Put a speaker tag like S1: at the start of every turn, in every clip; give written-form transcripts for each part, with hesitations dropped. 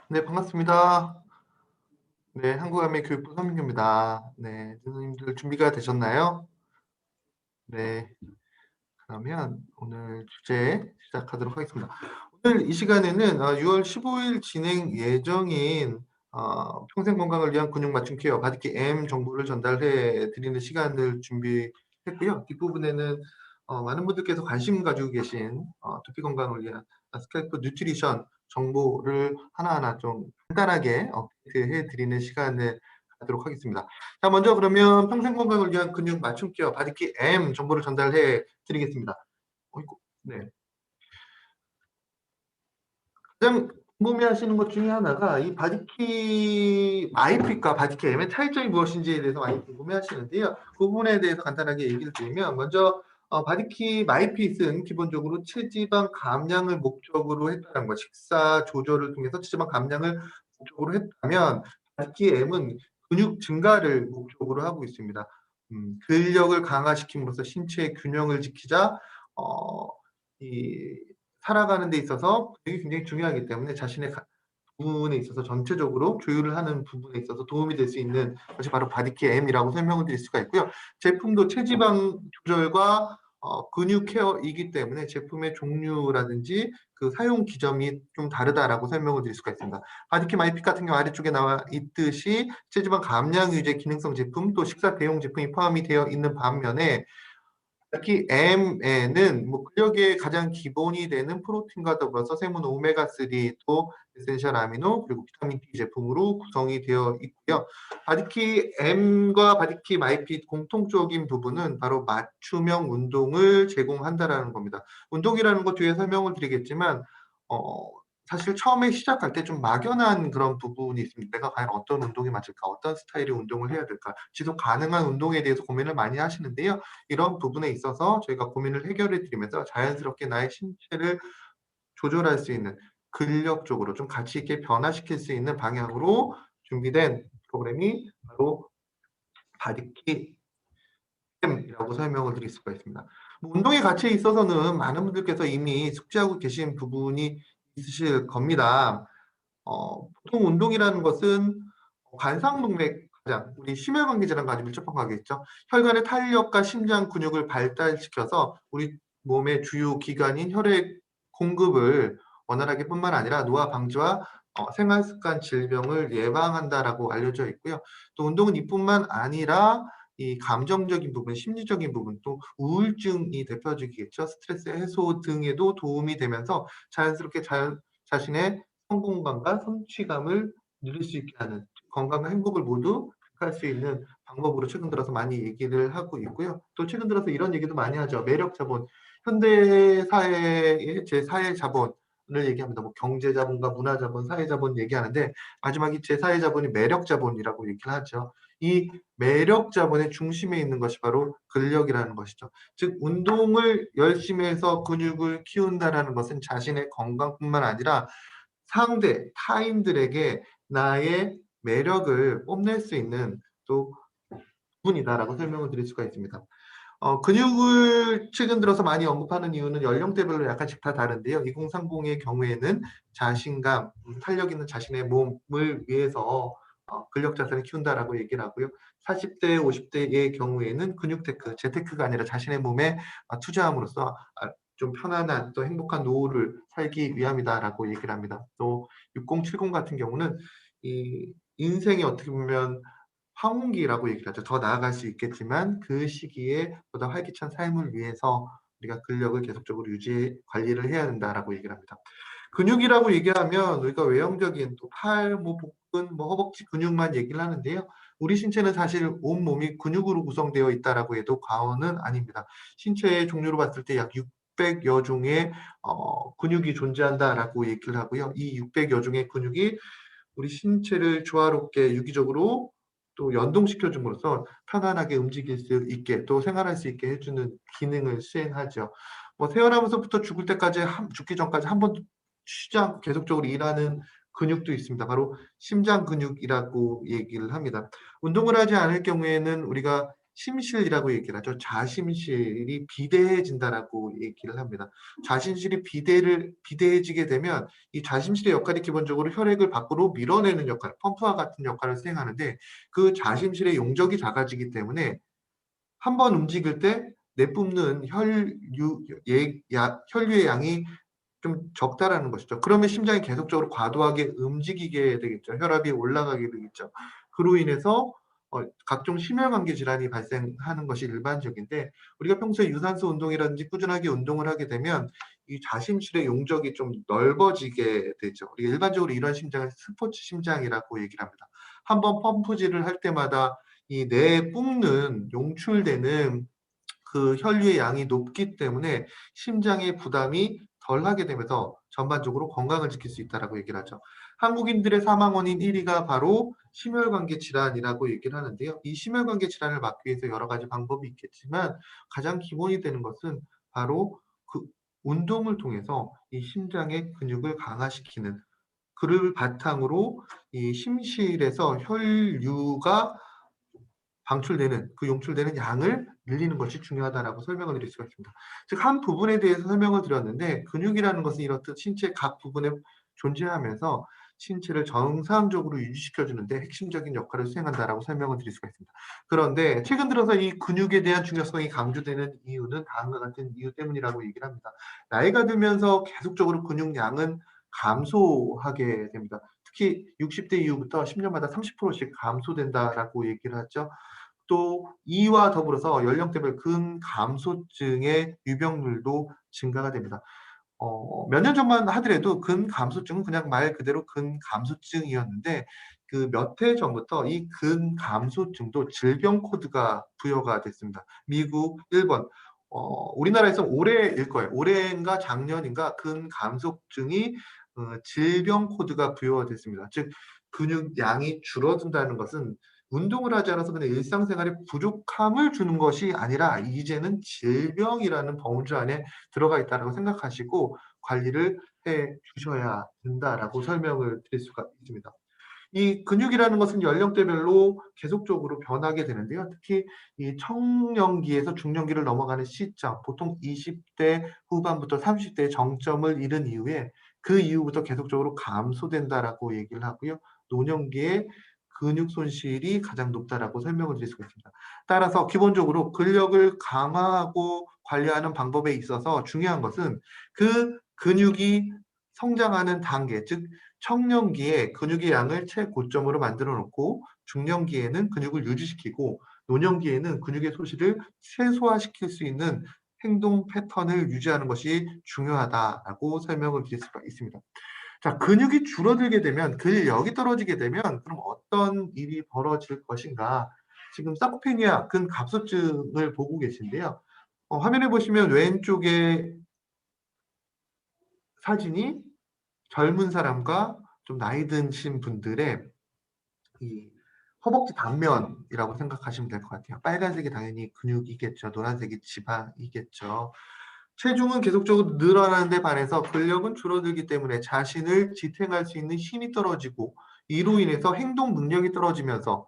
S1: 네, 반갑습니다. 네, 한국아메교육부 서민규입니다. 네, 선생님들 준비가 되셨나요? 네, 그러면 오늘 주제 시작하도록 하겠습니다. 오늘 이 시간에는 6월 15일 진행 예정인 평생 건강을 위한 근육 맞춤 케어 바디케어 M 정보를 전달해 드리는 시간을 준비했고요. 뒷부분에는 많은 분들께서 관심 가지고 계신 두피 건강을 위한 스칼프 뉴트리션 정보를 하나하나 좀 간단하게 업데이트해 드리는 시간을 갖도록 하겠습니다. 자, 먼저 그러면 평생 건강을 위한 근육 맞춤 케어 바디케어 M 정보를 전달해 드리겠습니다. 어이구, 네. 가장 궁금해하시는 것 중에 하나가 이 바디키 마이핏과 바디키 M의 차이점이 무엇인지에 대해서 많이 궁금해하시는데요. 그 부분에 대해서 간단하게 얘기를 드리면 먼저 바디키 마이핏은 기본적으로 체지방 감량을 목적으로 했다는 것, 식사 조절을 통해서 체지방 감량을 목적으로 했다면 바디키 M은 근육 증가를 목적으로 하고 있습니다. 근력을 강화시킴으로써 신체의 균형을 지키자 이 살아가는 데 있어서 되게 굉장히 중요하기 때문에 자신의 부분에 있어서 전체적으로 조율을 하는 부분에 있어서 도움이 될 수 있는 것이 바로 바디케어 M이라고 설명을 드릴 수가 있고요. 제품도 체지방 조절과 근육 케어이기 때문에 제품의 종류라든지 그 사용 기점이 좀 다르다라고 설명을 드릴 수가 있습니다. 바디케어 마이핏 같은 경우 아래쪽에 나와 있듯이 체지방 감량 유제 기능성 제품 또 식사 대용 제품이 포함이 되어 있는 반면에 특히 M에는 뭐 근력의 가장 기본이 되는 프로틴과 더불어서 생분 오메가3 또 에센셜 아미노 그리고 비타민 D 제품으로 구성이 되어 있고요. 바디키 M과 바디키 마이핏 공통적인 부분은 바로 맞춤형 운동을 제공한다라는 겁니다. 운동이라는 것 뒤에 설명을 드리겠지만 사실 처음에 시작할 때 좀 막연한 그런 부분이 있습니다. 내가 과연 어떤 운동이 맞을까? 어떤 스타일의 운동을 해야 될까? 지속 가능한 운동에 대해서 고민을 많이 하시는데요. 이런 부분에 있어서 저희가 고민을 해결해 드리면서 자연스럽게 나의 신체를 조절할 수 있는 근력적으로 좀 가치 있게 변화시킬 수 있는 방향으로 준비된 프로그램이 바로 바디키 M이라고 설명을 드릴 수가 있습니다. 뭐 운동의 가치에 있어서는 많은 분들께서 이미 숙지하고 계신 부분이 있으실 겁니다. 보통 운동이라는 것은 관상동맥 장, 우리 심혈관계 질환과 아주 밀접한 관계있죠. 혈관의 탄력과 심장 근육을 발달시켜서 우리 몸의 주요 기관인 혈액 공급을 원활하게 뿐만 아니라 노화 방지와 생활습관 질병을 예방한다라고 알려져 있고요. 또 운동은 이뿐만 아니라 이 감정적인 부분, 심리적인 부분, 또 우울증이 대표적이겠죠. 스트레스 해소 등에도 도움이 되면서 자연스럽게 자신의 성공감과 성취감을 누릴 수 있게 하는 건강과 행복을 모두 할 수 있는 방법으로 최근 들어서 많이 얘기를 하고 있고요. 또 최근 들어서 이런 얘기도 많이 하죠. 매력 자본. 현대 사회의 제4의 자본을 얘기합니다. 뭐 경제 자본과 문화 자본, 사회 자본 얘기하는데 마지막이 제4의 자본이 매력 자본이라고 얘기를 하죠. 이 매력 자본의 중심에 있는 것이 바로 근력이라는 것이죠. 즉 운동을 열심히 해서 근육을 키운다라는 것은 자신의 건강뿐만 아니라 상대 타인들에게 나의 매력을 뽐낼 수 있는 또 부분이다라고 설명을 드릴 수가 있습니다. 근육을 최근 들어서 많이 언급하는 이유는 연령대별로 약간씩 다 다른데요. 2030의 경우에는 자신감, 탄력 있는 자신의 몸을 위해서 근력 자산을 키운다라고 얘기를 하고요. 40대, 50대의 경우에는 근육 테크, 재테크가 아니라 자신의 몸에 투자함으로써 좀 편안한 또 행복한 노후를 살기 위함이다라고 얘기를 합니다. 또 6070 같은 경우는 이 인생이 어떻게 보면 황혼기라고 얘기를 하죠. 더 나아갈 수 있겠지만 그 시기에 보다 활기찬 삶을 위해서 우리가 근력을 계속적으로 유지 관리를 해야 된다라고 얘기를 합니다. 근육이라고 얘기하면 우리가 외형적인 또 팔, 뭐 복근, 뭐 허벅지 근육만 얘기를 하는데요. 우리 신체는 사실 온몸이 근육으로 구성되어 있다라고 해도 과언은 아닙니다. 신체의 종류로 봤을 때 약 600여 종의 근육이 존재한다라고 얘기를 하고요. 이 600여 종의 근육이 우리 신체를 조화롭게 유기적으로 또 연동시켜 줌으로써 편안하게 움직일 수 있게 또 생활할 수 있게 해주는 기능을 수행하죠. 뭐 태어나면서부터 죽을 때까지 죽기 전까지 한 번도 쉬지 않고 계속적으로 일하는 근육도 있습니다. 바로 심장 근육이라고 얘기를 합니다. 운동을 하지 않을 경우에는 우리가 심실이라고 얘기를 하죠. 자심실이 비대해진다라고 얘기를 합니다. 자심실이 비대해지게 되면 이 자심실의 역할이 기본적으로 혈액을 밖으로 밀어내는 역할, 펌프와 같은 역할을 수행하는데 그 자심실의 용적이 작아지기 때문에 한 번 움직일 때 내뿜는 혈류의 양이 좀 적다라는 것이죠. 그러면 심장이 계속적으로 과도하게 움직이게 되겠죠. 혈압이 올라가게 되겠죠. 그로 인해서 각종 심혈관계 질환이 발생하는 것이 일반적인데 우리가 평소에 유산소 운동이라든지 꾸준하게 운동을 하게 되면 이 좌심실의 용적이 좀 넓어지게 되죠. 우리가 일반적으로 이런 심장을 스포츠 심장이라고 얘기를 합니다. 한번 펌프질을 할 때마다 이 뇌에 뿜는 용출되는 그 혈류의 양이 높기 때문에 심장의 부담이 덜하게 되면서 전반적으로 건강을 지킬 수 있다라고 얘기를 하죠. 한국인들의 사망 원인 1위가 바로 심혈관계 질환이라고 얘기를 하는데요. 이 심혈관계 질환을 막기 위해서 여러 가지 방법이 있겠지만 가장 기본이 되는 것은 바로 그 운동을 통해서 이 심장의 근육을 강화시키는 그를 바탕으로 이 심실에서 혈류가 방출되는 그 용출되는 양을 늘리는 것이 중요하다라고 설명을 드릴 수가 있습니다. 즉 한 부분에 대해서 설명을 드렸는데 근육이라는 것은 이렇듯 신체 각 부분에 존재하면서 신체를 정상적으로 유지시켜 주는데 핵심적인 역할을 수행한다라고 설명을 드릴 수가 있습니다. 그런데 최근 들어서 이 근육에 대한 중요성이 강조되는 이유는 다음과 같은 이유 때문이라고 얘기를 합니다. 나이가 들면서 계속적으로 근육량은 감소하게 됩니다. 특히 60대 이후부터 10년마다 30%씩 감소된다라고 얘기를 하죠. 또 이와 더불어서 연령대별 근감소증의 유병률도 증가가 됩니다. 몇 년 전만 하더라도 근감소증은 그냥 말 그대로 근감소증이었는데 그 몇 해 전부터 이 근감소증도 질병 코드가 부여가 됐습니다. 미국, 일본, 우리나라에서 올해일 거예요. 올해인가 작년인가 근감소증이 질병 코드가 부여됐습니다. 즉 근육량이 줄어든다는 것은 운동을 하지 않아서 그냥 일상생활에 부족함을 주는 것이 아니라 이제는 질병이라는 범주 안에 들어가 있다고 생각하시고 관리를 해 주셔야 된다라고 설명을 드릴 수가 있습니다. 이 근육이라는 것은 연령대별로 계속적으로 변하게 되는데요. 특히 이 청년기에서 중년기를 넘어가는 시점, 보통 20대 후반부터 30대의 정점을 이룬 이후에 그 이후부터 계속적으로 감소된다라고 얘기를 하고요. 노년기에 근육 손실이 가장 높다라고 설명을 드릴 수가 있습니다. 따라서 기본적으로 근력을 강화하고 관리하는 방법에 있어서 중요한 것은 그 근육이 성장하는 단계, 즉 청년기에 근육의 양을 최고점으로 만들어 놓고 중년기에는 근육을 유지시키고 노년기에는 근육의 소실을 최소화시킬 수 있는 행동 패턴을 유지하는 것이 중요하다라고 설명을 드릴 수가 있습니다. 자, 근육이 줄어들게 되면 근력이 떨어지게 되면 그럼 어떤 일이 벌어질 것인가? 지금 사코페니아 근갑소증을 보고 계신데요. 화면에 보시면 왼쪽에 사진이 젊은 사람과 좀 나이 드신 분들의 이 허벅지 단면이라고 생각하시면 될 것 같아요. 빨간색이 당연히 근육이겠죠. 노란색이 지방이겠죠. 체중은 계속적으로 늘어나는 데 반해서 근력은 줄어들기 때문에 자신을 지탱할 수 있는 힘이 떨어지고 이로 인해서 행동 능력이 떨어지면서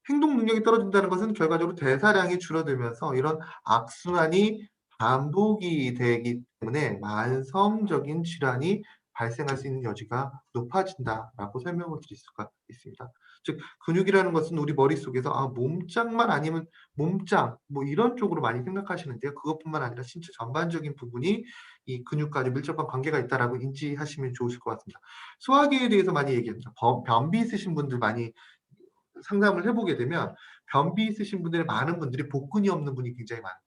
S1: 행동 능력이 떨어진다는 것은 결과적으로 대사량이 줄어들면서 이런 악순환이 반복이 되기 때문에 만성적인 질환이 발생할 수 있는 여지가 높아진다라고 설명을 드릴 수가 있습니다. 즉 근육이라는 것은 우리 머릿속에서 몸짱만 아니면 몸짱 뭐 이런 쪽으로 많이 생각하시는데요. 그것뿐만 아니라 신체 전반적인 부분이 이 근육과 아주 밀접한 관계가 있다라고 인지하시면 좋으실 것 같습니다. 소화기에 대해서 많이 얘기합니다. 변비 있으신 분들 많이 상담을 해보게 되면 변비 있으신 분들의 많은 분들이 복근이 없는 분이 굉장히 많아요.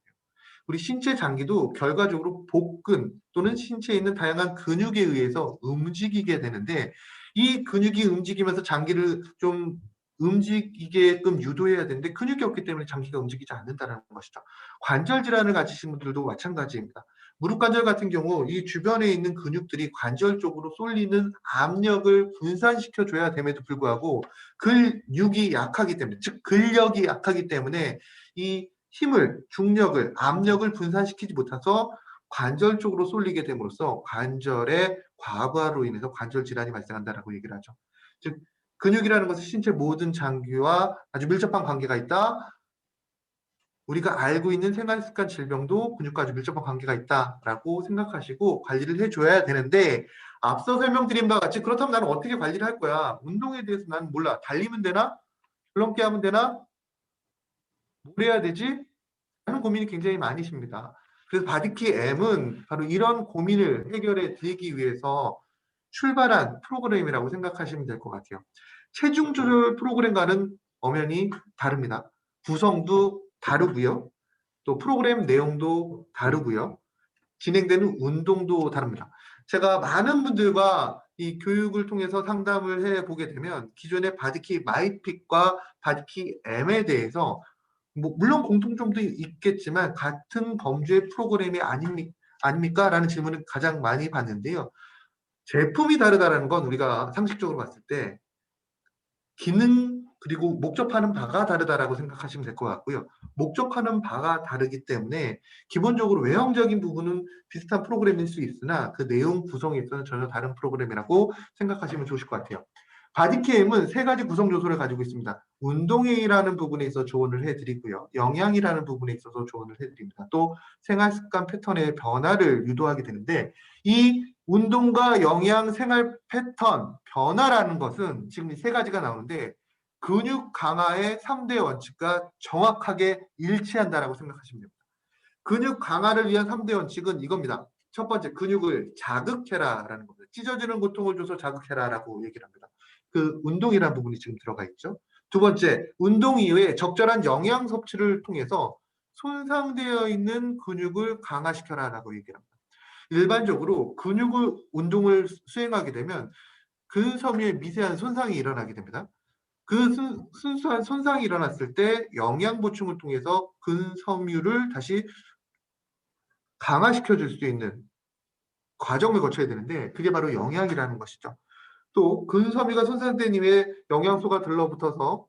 S1: 우리 신체 장기도 결과적으로 복근 또는 신체에 있는 다양한 근육에 의해서 움직이게 되는데 이 근육이 움직이면서 장기를 좀 움직이게끔 유도해야 되는데 근육이 없기 때문에 장기가 움직이지 않는다는 것이죠. 관절 질환을 가지신 분들도 마찬가지입니다. 무릎 관절 같은 경우 이 주변에 있는 근육들이 관절 쪽으로 쏠리는 압력을 분산시켜 줘야 됨에도 불구하고 근육이 약하기 때문에 즉 근력이 약하기 때문에 이 힘을 중력을 압력을 분산시키지 못해서 관절 쪽으로 쏠리게 됨으로써 관절의 과부하로 인해서 관절 질환이 발생한다라고 얘기를 하죠. 즉 근육이라는 것은 신체 모든 장기와 아주 밀접한 관계가 있다. 우리가 알고 있는 생활습관 질병도 근육과 아주 밀접한 관계가 있다라고 생각하시고 관리를 해줘야 되는데, 앞서 설명드린 바와 같이 그렇다면 나는 어떻게 관리를 할 거야? 운동에 대해서 나는 몰라. 달리면 되나? 줄넘기 하면 되나? 뭘 해야 되지? 하는 고민이 굉장히 많으십니다. 그래서 바디키 M은 바로 이런 고민을 해결해 드리기 위해서 출발한 프로그램이라고 생각하시면 될 것 같아요. 체중 조절 프로그램과는 엄연히 다릅니다. 구성도 다르고요. 또 프로그램 내용도 다르고요. 진행되는 운동도 다릅니다. 제가 많은 분들과 이 교육을 통해서 상담을 해보게 되면 기존의 바디키 마이핏과 바디키 M에 대해서 물론 공통점도 있겠지만 같은 범주의 프로그램이 아닙니까? 라는 질문을 가장 많이 받는데요. 제품이 다르다는 건 우리가 상식적으로 봤을 때 기능 그리고 목적하는 바가 다르다라고 생각하시면 될 것 같고요. 목적하는 바가 다르기 때문에 기본적으로 외형적인 부분은 비슷한 프로그램일 수 있으나 그 내용 구성에 있어서는 전혀 다른 프로그램이라고 생각하시면 좋으실 것 같아요. 바디케임은 세 가지 구성 요소를 가지고 있습니다. 운동이라는 부분에 있어서 조언을 해드리고요. 영양이라는 부분에 있어서 조언을 해드립니다. 또 생활습관 패턴의 변화를 유도하게 되는데, 이 운동과 영양, 생활 패턴, 변화라는 것은 지금 이 세 가지가 나오는데 근육 강화의 3대 원칙과 정확하게 일치한다라고 생각하시면 됩니다. 근육 강화를 위한 3대 원칙은 이겁니다. 첫 번째, 근육을 자극해라라는 겁니다. 찢어지는 고통을 줘서 자극해라라고 얘기를 합니다. 그 운동이라는 부분이 지금 들어가 있죠. 두 번째, 운동 이후에 적절한 영양 섭취를 통해서 손상되어 있는 근육을 강화시켜라라고 얘기를 합니다. 일반적으로 근육을 운동을 수행하게 되면 근섬유에 미세한 손상이 일어나게 됩니다. 그 순수한 손상이 일어났을 때 영양 보충을 통해서 근섬유를 다시 강화시켜 줄 수 있는 과정을 거쳐야 되는데 그게 바로 영양이라는 것이죠. 또 근섬유가 손상된 이후에 영양소가 들러붙어서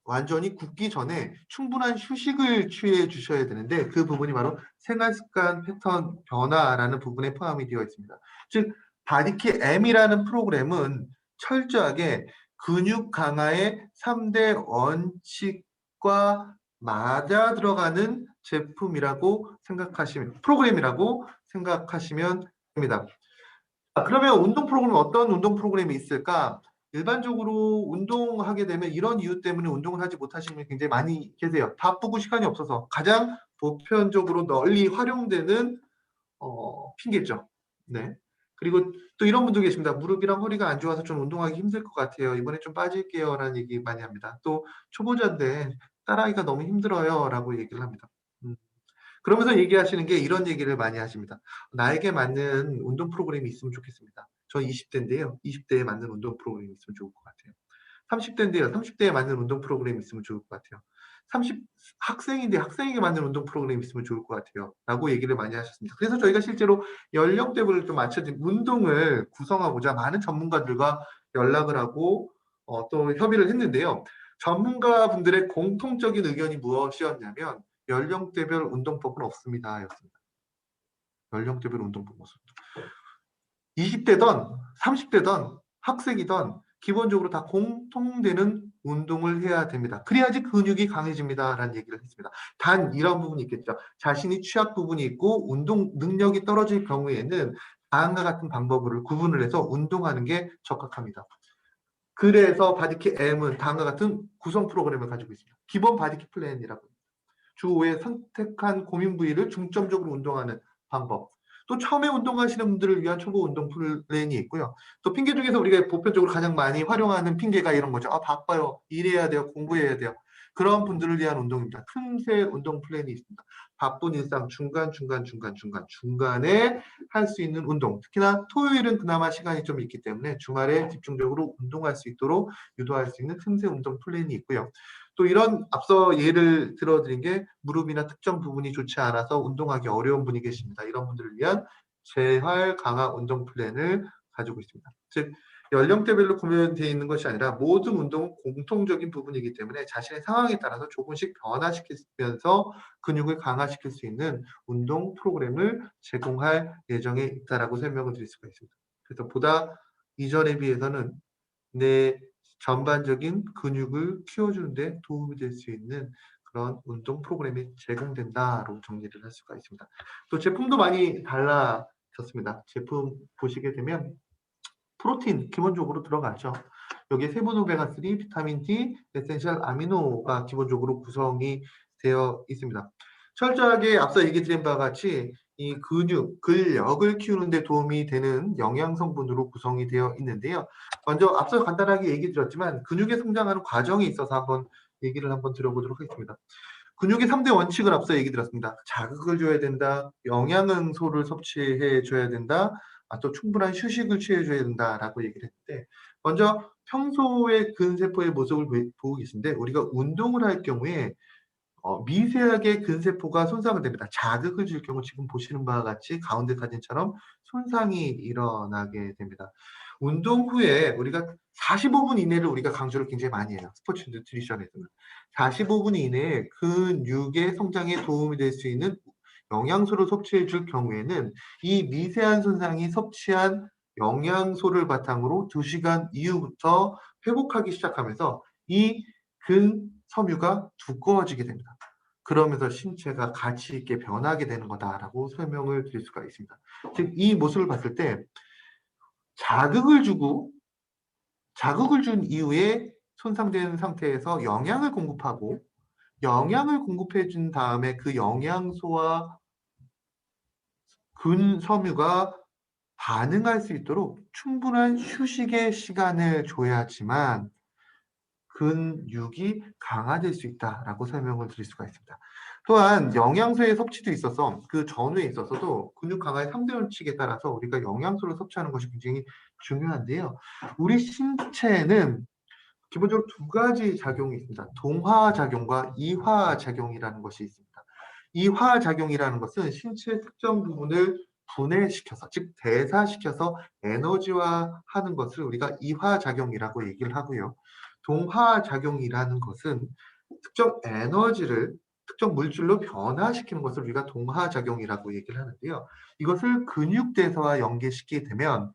S1: 완전히 굳기 전에 충분한 휴식을 취해 주셔야 되는데 그 부분이 바로 생활습관 패턴 변화라는 부분에 포함이 되어 있습니다. 즉 바디키 M이라는 프로그램은 철저하게 근육 강화의 3대 원칙과 맞아 들어가는 제품이라고 생각하시면 프로그램이라고 생각하시면 됩니다. 그러면 운동 프로그램 어떤 운동 프로그램이 있을까? 일반적으로 운동하게 되면 이런 이유 때문에 운동을 하지 못하시는 분이 굉장히 많이 계세요. 바쁘고 시간이 없어서 가장 보편적으로 널리 활용되는 핑계죠. 네. 그리고 또 이런 분도 계십니다. 무릎이랑 허리가 안 좋아서 좀 운동하기 힘들 것 같아요. 이번에 좀 빠질게요라는 얘기 많이 합니다. 또 초보자인데 따라하기가 너무 힘들어요라고 얘기를 합니다. 음. 그러면서 얘기하시는 게 이런 얘기를 많이 하십니다. 나에게 맞는 운동 프로그램이 있으면 좋겠습니다. 저 20대인데요. 20대에 맞는 운동 프로그램이 있으면 좋을 것 같아요. 30대인데요. 30대에 맞는 운동 프로그램이 있으면 좋을 것 같아요. 30 학생인데 학생에게 맞는 운동 프로그램이 있으면 좋을 것 같아요. 라고 얘기를 많이 하셨습니다. 그래서 저희가 실제로 연령대별을 좀 맞춰진 운동을 구성하고자 많은 전문가들과 연락을 하고 또 협의를 했는데요. 전문가분들의 공통적인 의견이 무엇이었냐면 연령대별 운동법은 없습니다. 였습니다. 연령대별 운동법은 없습니다. 20대든 30대든 학생이든 기본적으로 다 공통되는 운동을 해야 됩니다. 그래야지 근육이 강해집니다. 라는 얘기를 했습니다. 단 이런 부분이 있겠죠. 자신이 취약 부분이 있고 운동 능력이 떨어질 경우에는 다음과 같은 방법을 구분을 해서 운동하는 게 적합합니다. 그래서 바디키 M은 다음과 같은 구성 프로그램을 가지고 있습니다. 기본 바디키 플랜이라고. 주 5회 선택한 고민 부위를 중점적으로 운동하는 방법. 또 처음에 운동하시는 분들을 위한 초보 운동 플랜이 있고요. 또 핑계 중에서 우리가 보편적으로 가장 많이 활용하는 핑계가 이런 거죠. 바빠요. 일해야 돼요. 공부해야 돼요. 그런 분들을 위한 운동입니다. 틈새 운동 플랜이 있습니다. 바쁜 일상 중간에 할 수 있는 운동. 특히나 토요일은 그나마 시간이 좀 있기 때문에 주말에 집중적으로 운동할 수 있도록 유도할 수 있는 틈새 운동 플랜이 있고요. 또 이런 앞서 예를 들어드린 게 무릎이나 특정 부분이 좋지 않아서 운동하기 어려운 분이 계십니다. 이런 분들을 위한 재활 강화 운동 플랜을 가지고 있습니다. 즉 연령대별로 구별되어 있는 것이 아니라 모든 운동은 공통적인 부분이기 때문에 자신의 상황에 따라서 조금씩 변화시키면서 근육을 강화시킬 수 있는 운동 프로그램을 제공할 예정에 있다라고 설명을 드릴 수가 있습니다. 그래서 보다 이전에 비해서는 내 전반적인 근육을 키워주는 데 도움이 될 수 있는 그런 운동 프로그램이 제공된다로 정리를 할 수가 있습니다. 또 제품도 많이 달라졌습니다. 제품 보시게 되면 프로틴 기본적으로 들어가죠. 여기에 세분 오메가3, 비타민 D, 에센셜 아미노가 기본적으로 구성이 되어 있습니다. 철저하게 앞서 얘기 드린 바와 같이 이 근육, 근력을 키우는 데 도움이 되는 영양 성분으로 구성이 되어 있는데요. 먼저 앞서 간단하게 얘기 드렸지만 근육이 성장하는 과정에 있어서 한번 얘기를 한번 들어보도록 하겠습니다. 근육의 3대 원칙을 앞서 얘기 드렸습니다. 자극을 줘야 된다, 영양소를 섭취해 줘야 된다, 또 충분한 휴식을 취해 줘야 된다라고 얘기를 했는데, 먼저 평소에 근세포의 모습을 보고 계신데, 우리가 운동을 할 경우에 미세하게 근세포가 손상을 됩니다. 자극을 줄 경우 지금 보시는 바와 같이 가운데 사진처럼 손상이 일어나게 됩니다. 운동 후에 우리가 45분 이내를 우리가 강조를 굉장히 많이 해요. 스포츠 뉴트리션에서는. 45분 이내에 근육의 성장에 도움이 될 수 있는 영양소를 섭취해 줄 경우에는 이 미세한 손상이 섭취한 영양소를 바탕으로 2시간 이후부터 회복하기 시작하면서 이 근섬유가 두꺼워지게 됩니다. 그러면서 신체가 가치 있게 변하게 되는 거다라고 설명을 드릴 수가 있습니다. 즉, 이 모습을 봤을 때 자극을 준 이후에 손상된 상태에서 영양을 공급하고 영양을 공급해 준 다음에 그 영양소와 근섬유가 반응할 수 있도록 충분한 휴식의 시간을 줘야지만 근육이 강화될 수 있다라고 설명을 드릴 수가 있습니다. 또한 영양소의 섭취도 있어서 그 전후에 있어서도 근육 강화의 3대 원칙에 따라서 우리가 영양소를 섭취하는 것이 굉장히 중요한데요. 우리 신체는 기본적으로 2가지 작용이 있습니다. 동화작용과 이화작용이라는 것이 있습니다. 이화작용이라는 것은 신체 특정 부분을 분해시켜서, 즉 대사시켜서 에너지화하는 것을 우리가 이화작용이라고 얘기를 하고요. 동화작용이라는 것은 특정 에너지를 특정 물질로 변화시키는 것을 우리가 동화작용이라고 얘기를 하는데요. 이것을 근육대사와 연계시키게 되면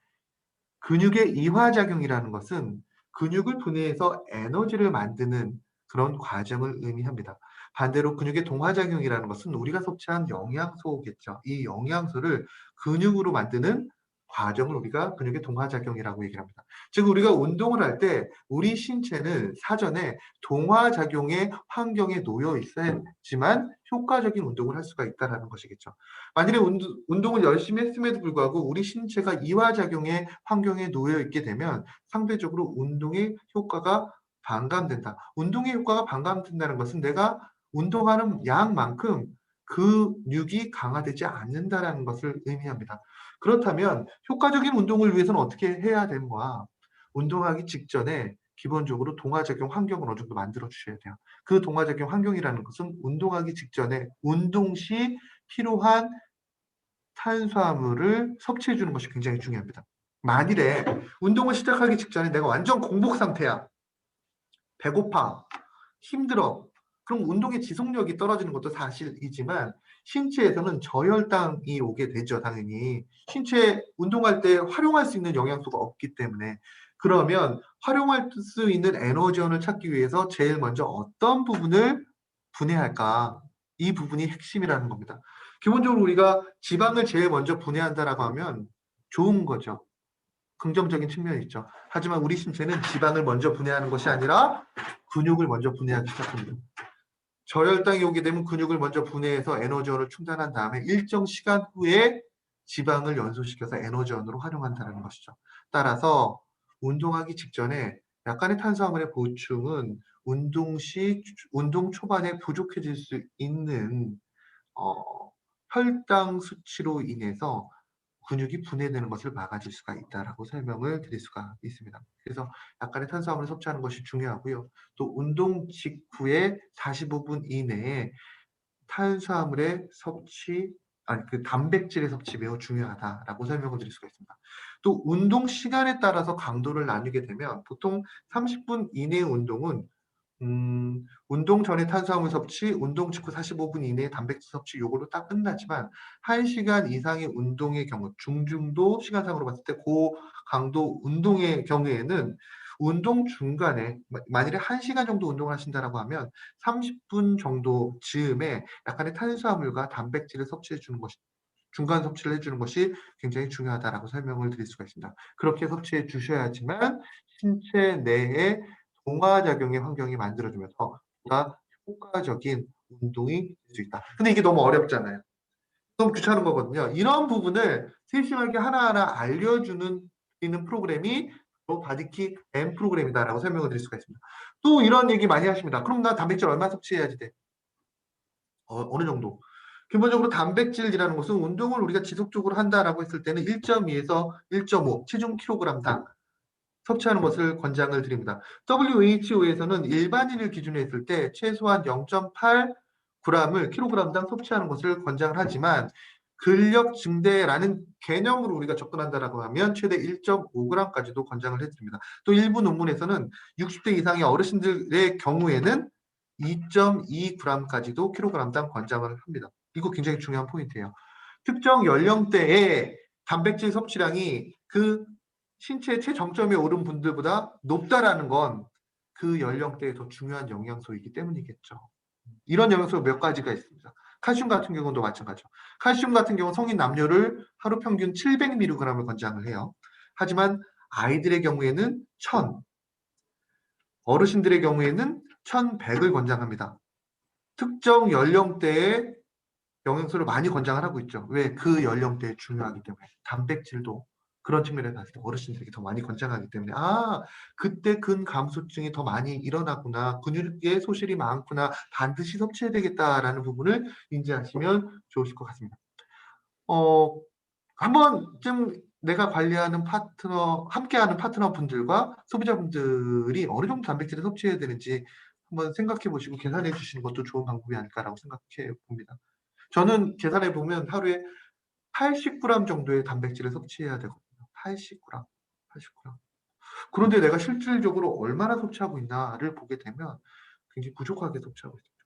S1: 근육의 이화작용이라는 것은 근육을 분해해서 에너지를 만드는 그런 과정을 의미합니다. 반대로 근육의 동화작용이라는 것은 우리가 섭취한 영양소겠죠. 이 영양소를 근육으로 만드는 과정을 우리가 근육의 동화작용이라고 얘기를 합니다. 즉 우리가 운동을 할 때 우리 신체는 사전에 동화작용의 환경에 놓여 있어야지만 효과적인 운동을 할 수가 있다는 것이겠죠. 만일에 운동을 열심히 했음에도 불구하고 우리 신체가 이화작용의 환경에 놓여 있게 되면 상대적으로 운동의 효과가 반감된다. 운동의 효과가 반감된다는 것은 내가 운동하는 양만큼 근육이 강화되지 않는다는 것을 의미합니다. 그렇다면 효과적인 운동을 위해서는 어떻게 해야 되는가? 운동하기 직전에 기본적으로 동화작용 환경을 어느 정도 만들어 주셔야 돼요. 그 동화작용 환경이라는 것은 운동하기 직전에 운동 시 필요한 탄수화물을 섭취해 주는 것이 굉장히 중요합니다. 만일에 운동을 시작하기 직전에 내가 완전 공복 상태야. 배고파. 힘들어. 그럼 운동의 지속력이 떨어지는 것도 사실이지만 신체에서는 저혈당이 오게 되죠, 당연히. 신체에 운동할 때 활용할 수 있는 영양소가 없기 때문에. 그러면 활용할 수 있는 에너지원을 찾기 위해서 제일 먼저 어떤 부분을 분해할까? 이 부분이 핵심이라는 겁니다. 기본적으로 우리가 지방을 제일 먼저 분해한다라고 하면 좋은 거죠. 긍정적인 측면이 있죠. 하지만 우리 신체는 지방을 먼저 분해하는 것이 아니라 근육을 먼저 분해하기 시작합니다. 저혈당이 오게 되면 근육을 먼저 분해해서 에너지원을 충전한 다음에 일정 시간 후에 지방을 연소시켜서 에너지원으로 활용한다는 것이죠. 따라서 운동하기 직전에 약간의 탄수화물의 보충은 운동 초반에 부족해질 수 있는 어, 혈당 수치로 인해서 근육이 분해되는 것을 막아줄 수가 있다라고 설명을 드릴 수가 있습니다. 그래서 약간의 탄수화물을 섭취하는 것이 중요하고요. 또 운동 직후에 45분 이내에 탄수화물의 섭취, 그 단백질의 섭취 매우 중요하다라고 설명을 드릴 수가 있습니다. 또 운동 시간에 따라서 강도를 나누게 되면 보통 30분 이내의 운동은 운동 전에 탄수화물 섭취, 운동 직후 45분 이내에 단백질 섭취 요걸로 딱 끝나지만 1시간 이상의 운동의 경우 중중도 시간상으로 봤을 때 고강도 운동의 경우에는 운동 중간에 만일에 1시간 정도 운동하신다라고 하면 30분 정도 즈음에 약간의 탄수화물과 단백질을 섭취해 주는 것이 중간 섭취를 해 주는 것이 굉장히 중요하다라고 설명을 드릴 수가 있습니다. 그렇게 섭취해 주셔야지만 신체 내에 동화작용의 환경이 만들어지면서 보다 효과적인 운동이 될 수 있다. 근데 이게 너무 어렵잖아요. 너무 귀찮은 거거든요. 이런 부분을 세심하게 하나하나 알려주는 있는 프로그램이 바로 바디키 M 프로그램이다라고 설명을 드릴 수가 있습니다. 또 이런 얘기 많이 하십니다. 그럼 나 단백질 얼마 섭취해야지 돼? 어느 정도? 기본적으로 단백질이라는 것은 운동을 우리가 지속적으로 한다라고 했을 때는 1.2에서 1.5 체중 킬로그램당 섭취하는 것을 권장을 드립니다. WHO에서는 일반인을 기준으로 했을 때 최소한 0.8g을 킬로그램당 섭취하는 것을 권장을 하지만 근력 증대라는 개념으로 우리가 접근한다라고 하면 최대 1.5g까지도 권장을 해드립니다. 또 일부 논문에서는 60대 이상의 어르신들의 경우에는 2.2g까지도 킬로그램당 권장을 합니다. 이거 굉장히 중요한 포인트예요. 특정 연령대의 단백질 섭취량이 그 신체 최정점에 오른 분들보다 높다라는 건 그 연령대에 더 중요한 영양소이기 때문이겠죠. 이런 영양소가 몇 가지가 있습니다. 칼슘 같은 경우도 마찬가지죠. 칼슘 같은 경우 성인 남녀를 하루 평균 700mg을 권장을 해요. 하지만 아이들의 경우에는 1000, 어르신들의 경우에는 1100을 권장합니다. 특정 연령대에 영양소를 많이 권장을 하고 있죠. 왜? 그 연령대에 중요하기 때문에. 단백질도 그런 측면에서 봤을 때 어르신들에게 더 많이 권장하기 때문에 그때 근감소증이 더 많이 일어나구나. 근육의 소실이 많구나. 반드시 섭취해야 되겠다라는 부분을 인지하시면 좋으실 것 같습니다. 한 번쯤 내가 관리하는 파트너, 함께하는 파트너분들과 소비자분들이 어느 정도 단백질을 섭취해야 되는지 한번 생각해 보시고 계산해 주시는 것도 좋은 방법이 아닐까라고 생각해 봅니다. 저는 계산해 보면 하루에 80g 정도의 단백질을 섭취해야 되거든요. 80g. 80g. 그런데 내가 실질적으로 얼마나 섭취하고 있나를 보게 되면 굉장히 부족하게 섭취하고 있습니다.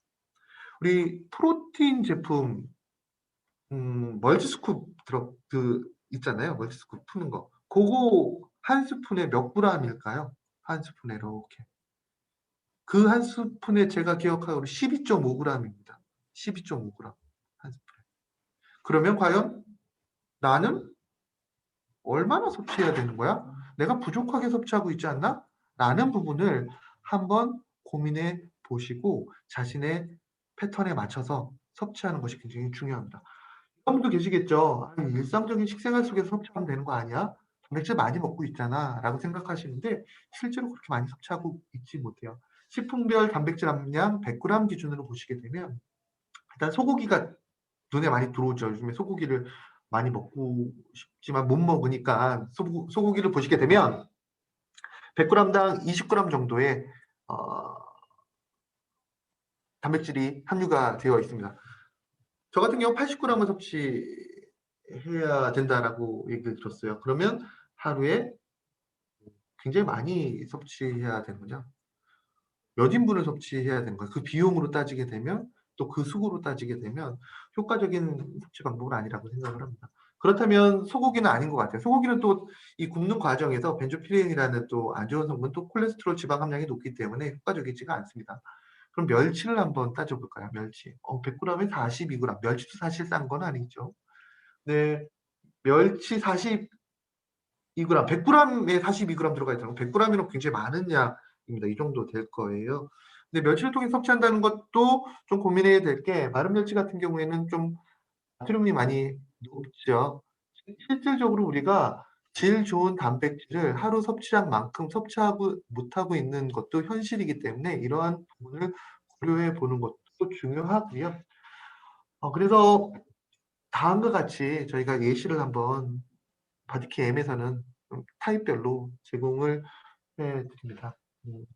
S1: 우리 프로틴 제품 멀티스쿱 있잖아요. 멀티스쿱 푸는 거. 그거 한 스푼에 몇 g일까요? 한 스푼에 이렇게. 그 한 스푼에 제가 기억하기로 12.5g입니다. 12.5g. 한 스푼에. 그러면 과연 나는 얼마나 섭취해야 되는 거야? 내가 부족하게 섭취하고 있지 않나? 라는 부분을 한번 고민해 보시고 자신의 패턴에 맞춰서 섭취하는 것이 굉장히 중요합니다. 이런 분도 계시겠죠. 일상적인 식생활 속에서 섭취하면 되는 거 아니야? 단백질 많이 먹고 있잖아 라고 생각하시는데 실제로 그렇게 많이 섭취하고 있지 못해요. 식품별 단백질 함량 100g 기준으로 보시게 되면 일단 소고기가 눈에 많이 들어오죠. 요즘에 소고기를 많이 먹고 싶지만 못 먹으니까 소고기를 보시게 되면 100g당 20g 정도의 단백질이 함유가 되어 있습니다. 저 같은 경우 80g을 섭취해야 된다라고 얘기를 들었어요. 그러면 하루에 굉장히 많이 섭취해야 되는군요. 몇 인분을 섭취해야 되는 거예요. 그 비용으로 따지게 되면 또 그 수고로 따지게 되면 효과적인 섭취 방법은 아니라고 생각을 합니다. 그렇다면 소고기는 아닌 것 같아요. 소고기는 또 이 굽는 과정에서 벤조피렌이라는 또 안 좋은 성분 또 콜레스테롤 지방 함량이 높기 때문에 효과적이지가 않습니다. 그럼 멸치를 한번 따져볼까요? 멸치. 100g에 42g. 멸치도 사실 싼 건 아니죠. 네, 멸치 42g, 100g에 42g 들어가 있다는 거. 100g이면 굉장히 많은 양입니다. 이 정도 될 거예요. 근데 멸치를 통해 섭취한다는 것도 좀 고민해야 될 게 마른 멸치 같은 경우에는 좀 나트륨이 많이 높죠. 실질적으로 우리가 질 좋은 단백질을 하루 섭취량만큼 섭취하고 못하고 있는 것도 현실이기 때문에 이러한 부분을 고려해 보는 것도 중요하고요. 그래서 다음과 같이 저희가 예시를 한번 바디키 M에서는 타입별로 제공을 해 드립니다.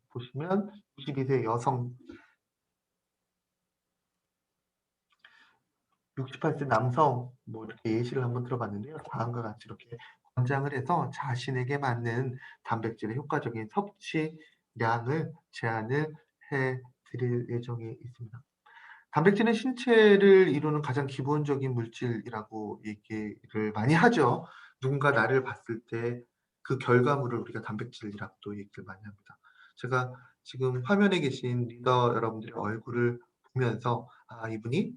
S1: 보시면 92세 여성, 68세 남성 이렇게 예시를 한번 들어봤는데요. 다음과 같이 이렇게 권장을 해서 자신에게 맞는 단백질의 효과적인 섭취량을 제안을 해 드릴 예정에 있습니다. 단백질은 신체를 이루는 가장 기본적인 물질이라고 얘기를 많이 하죠. 누군가 나를 봤을 때 그 결과물을 우리가 단백질이라고 또 얘기를 많이 합니다. 제가 지금 화면에 계신 리더 여러분들의 얼굴을 보면서 이분이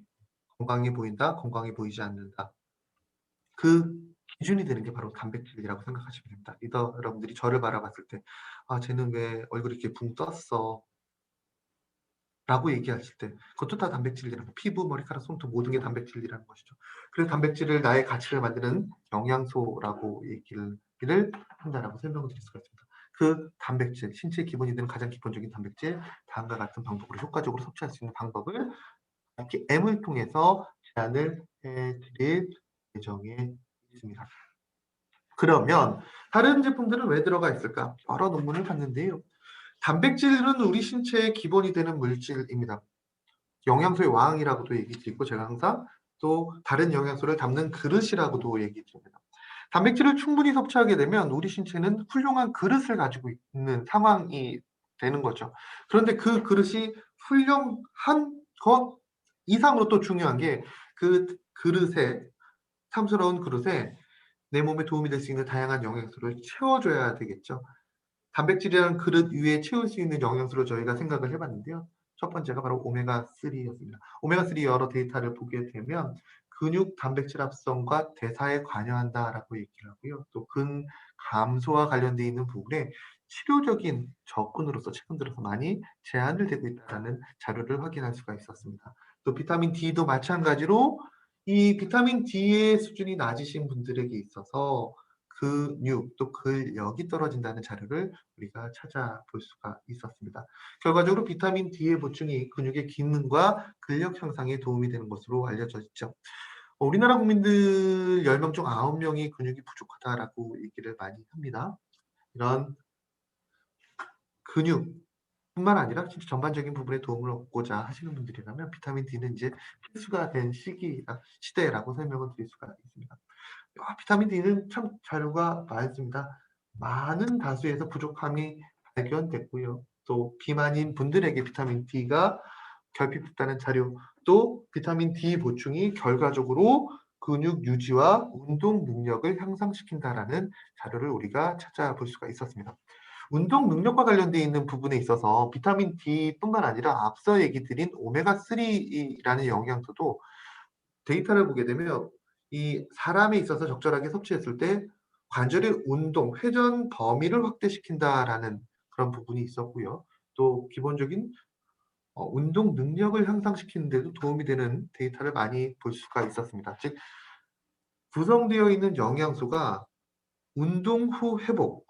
S1: 건강해 보인다, 건강해 보이지 않는다. 그 기준이 되는 게 바로 단백질이라고 생각하시면 됩니다. 리더 여러분들이 저를 바라봤을 때 쟤는 왜 얼굴이 이렇게 붕 떴어? 라고 얘기하실 때 그것도 다 단백질이라는 피부, 머리카락, 손톱 모든 게 단백질이라는 것이죠. 그래서 단백질을 나의 가치를 만드는 영양소라고 얘기를 한다라고 설명을 드릴 수가 있습니다. 그 단백질, 신체의 기본이 되는 가장 기본적인 단백질, 다음과 같은 방법으로 효과적으로 섭취할 수 있는 방법을 이렇게 M을 통해서 제안을 해드릴 예정에 있습니다. 그러면 다른 제품들은 왜 들어가 있을까? 여러 논문을 봤는데요. 단백질은 우리 신체의 기본이 되는 물질입니다. 영양소의 왕이라고도 얘기 드리고 제가 항상 또 다른 영양소를 담는 그릇이라고도 얘기 드립니다. 단백질을 충분히 섭취하게 되면 우리 신체는 훌륭한 그릇을 가지고 있는 상황이 되는 거죠. 그런데 그 그릇이 훌륭한 것 이상으로 또 중요한 게 그 그릇에 탐스러운 그릇에 내 몸에 도움이 될 수 있는 다양한 영양소를 채워줘야 되겠죠. 단백질이라는 그릇 위에 채울 수 있는 영양소를 저희가 생각을 해봤는데요. 첫 번째가 바로 오메가3였습니다. 오메가3 여러 데이터를 보게 되면 근육 단백질 합성과 대사에 관여한다라고 얘기를 하고요. 또 근 감소와 관련되어 있는 부분에 치료적인 접근으로서 최근 들어서 많이 제한을 되고 있다는 자료를 확인할 수가 있었습니다. 또 비타민 D도 마찬가지로 이 비타민 D의 수준이 낮으신 분들에게 있어서 근육 또 근력이 떨어진다는 자료를 우리가 찾아볼 수가 있었습니다. 결과적으로 비타민 D의 보충이 근육의 기능과 근력 향상에 도움이 되는 것으로 알려져 있죠. 우리나라 국민들 10명 중 9명이 근육이 부족하다라고 얘기를 많이 합니다. 이런 근육뿐만 아니라 진짜 전반적인 부분에 도움을 얻고자 하시는 분들이라면 비타민 D는 이제 필수가 된 시대라고 설명을 드릴 수가 있습니다. 비타민 D는 참 자료가 많습니다. 많은 다수에서 부족함이 발견됐고요. 또 비만인 분들에게 비타민 D가 결핍됐다는 자료, 또 비타민 D 보충이 결과적으로 근육 유지와 운동 능력을 향상시킨다라는 자료를 우리가 찾아볼 수가 있었습니다. 운동 능력과 관련되어 있는 부분에 있어서 비타민 D뿐만 아니라 앞서 얘기 드린 오메가3라는 영양소도 데이터를 보게 되면 이 사람에 있어서 적절하게 섭취했을 때 관절의 운동, 회전 범위를 확대시킨다라는 그런 부분이 있었고요. 또 기본적인 운동 능력을 향상시키는 데도 도움이 되는 데이터를 많이 볼 수가 있었습니다. 즉 구성되어 있는 영양소가 운동 후 회복,